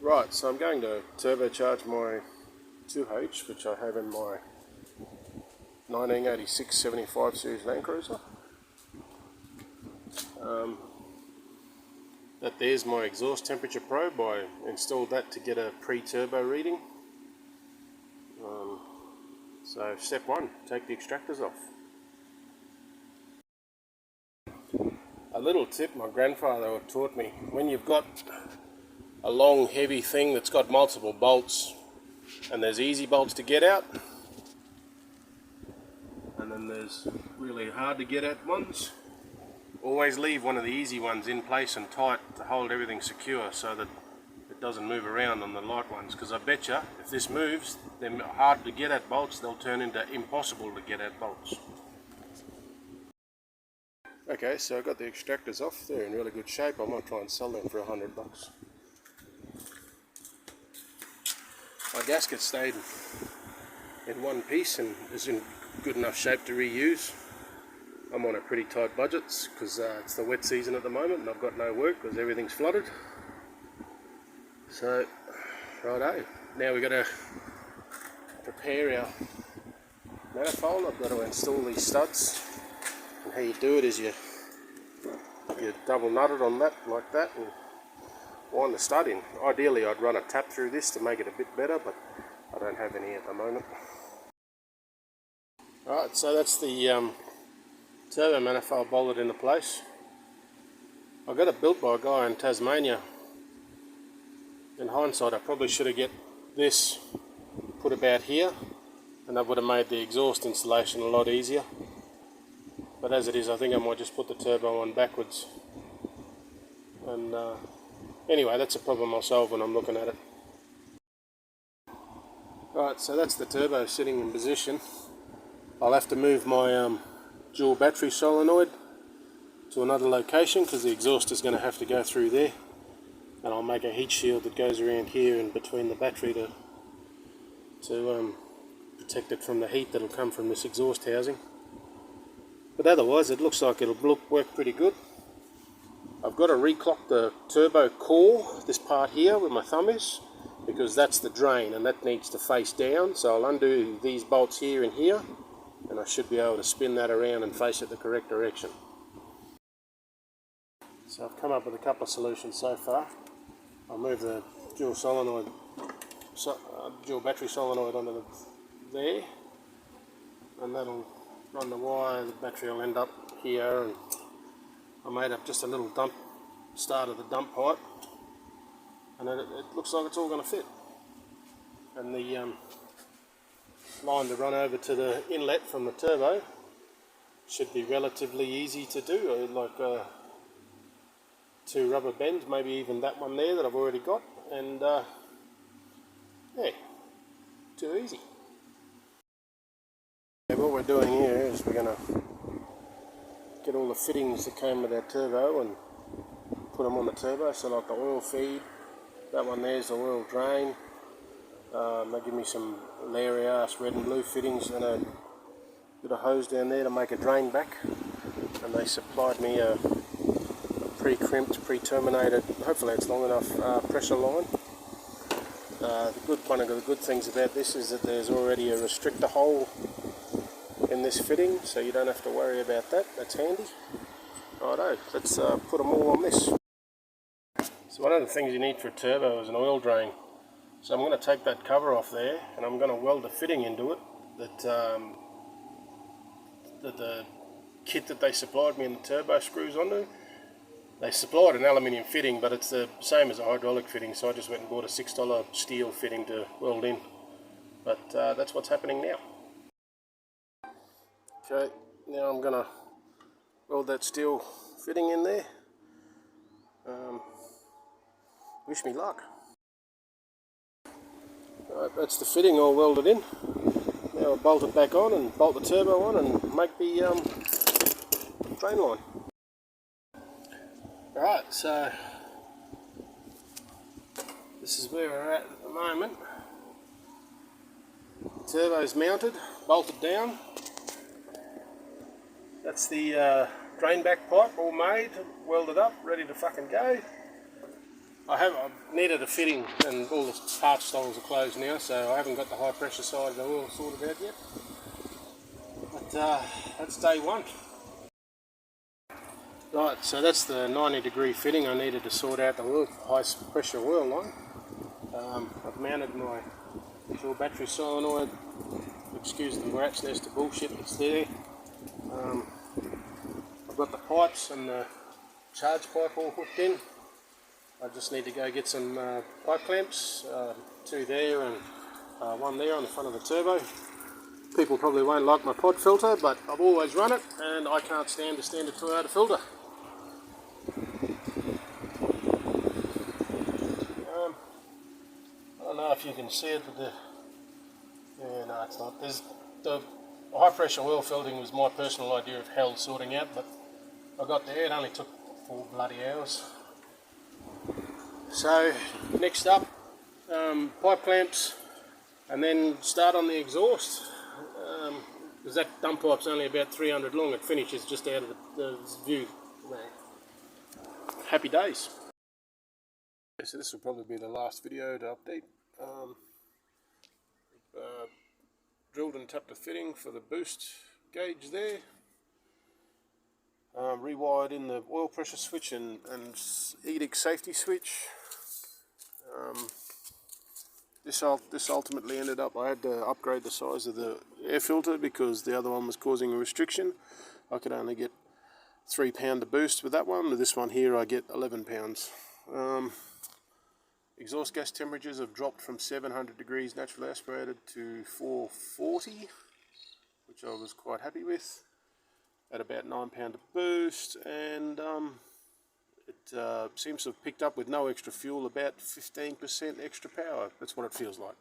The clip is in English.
Right, so I'm going to turbocharge my 2H, which I have in my 1986 75 series LandCruiser. There's my exhaust temperature probe. I installed that to get a pre-turbo reading. So step one, take the extractors off. A little tip my grandfather taught me: when you've got a long heavy thing that's got multiple bolts, and there's easy bolts to get out, and then there's really hard to get at ones, always leave one of the easy ones in place and tight to hold everything secure so that it doesn't move around on the light ones, because I bet you if this moves, them hard to get at bolts, they'll turn into impossible to get at bolts. Okay, so I've got the extractors off. They're in really good shape. I might try and sell them for $100. My gasket stayed in one piece and is in good enough shape to reuse. I'm on a pretty tight budget because it's the wet season at the moment and I've got no work because everything's flooded. So, righto, now we've got to prepare our manifold. I've got to install these studs. And how you do it is you double nut it on that, like that, and wind the stud in. Ideally I'd run a tap through this to make it a bit better, but I don't have any at the moment. Alright, so that's the turbo manifold bolted into place. I got it built by a guy in Tasmania. In hindsight I probably should have get this put about here, and that would have made the exhaust installation a lot easier. But as it is, I think I might just put the turbo on backwards. And anyway, that's a problem I'll solve when I'm looking at it. Right, so that's the turbo sitting in position. I'll have to move my dual battery solenoid to another location because the exhaust is going to have to go through there. And I'll make a heat shield that goes around here in between the battery to protect it from the heat that'll come from this exhaust housing. But otherwise it looks like it'll work pretty good. I've got to reclock the turbo core, this part here where my thumb is, because that's the drain and that needs to face down. So I'll undo these bolts here and here, and I should be able to spin that around and face it the correct direction. So I've come up with a couple of solutions so far. I'll move the dual battery solenoid onto there, and that'll run the wire. The battery will end up here, and I made up just a little start of the dump pipe, and then it looks like it's all going to fit. And the line to run over to the inlet from the turbo should be relatively easy to do, like 2 rubber bends, maybe even that one there that I've already got, and yeah, too easy. What we're doing here is we're going to get all the fittings that came with our turbo and put them on the turbo. So like the oil feed, that one there's the oil drain. They give me some Larry ass red and blue fittings and a bit of hose down there to make a drain back. And they supplied me a pre-crimped, pre-terminated, hopefully it's long enough, pressure line. One of the good things about this is that there's already a restrictor hole in this fitting, so you don't have to worry about that. That's handy. Righto, let's put them all on this. So one of the things you need for a turbo is an oil drain. So I'm going to take that cover off there and I'm going to weld a fitting into it that the kit that they supplied me in the turbo screws onto. They supplied an aluminium fitting, but it's the same as a hydraulic fitting, so I just went and bought a $6 steel fitting to weld in. But that's what's happening now. Okay, now I'm going to weld that steel fitting in there. Wish me luck. Right, that's the fitting all welded in. Now I'll bolt it back on and bolt the turbo on and make the drain line. Right, so this is where we're at the moment. The turbo's mounted, bolted down. That's the drain back pipe all made, welded up, ready to fucking go. I've needed a fitting and all the part stalls are closed now, so I haven't got the high pressure side of the oil sorted out yet. But that's day one. Right, so that's the 90-degree fitting I needed to sort out the oil, high pressure oil line. I've mounted my dual battery solenoid. Excuse the rat's nest of bullshit that's there. I've got the pipes and the charge pipe all hooked in. I just need to go get some pipe clamps, two there and one there on the front of the turbo. People probably won't like my pod filter, but I've always run it and I can't stand the standard Toyota filter. I don't know if you can see it, but yeah, no, it's not. The high pressure oil filtering was my personal idea of hell sorting out, but I got there. It only took 4 bloody hours. So next up, pipe clamps, and then start on the exhaust. Because that dump pipe's only about 300 long. It finishes just out of the view. Happy days. So this will probably be the last video to update. Drilled and tapped the fitting for the boost gauge there. Rewired in the oil pressure switch and EDIC safety switch. This ultimately ended up, I had to upgrade the size of the air filter because the other one was causing a restriction. I could only get 3 pound to boost with that one. With this one here I get 11 pounds. Exhaust gas temperatures have dropped from 700 degrees naturally aspirated to 440, which I was quite happy with, at about 9 pound to boost, and it seems to have picked up with no extra fuel about 15% extra power. That's what it feels like.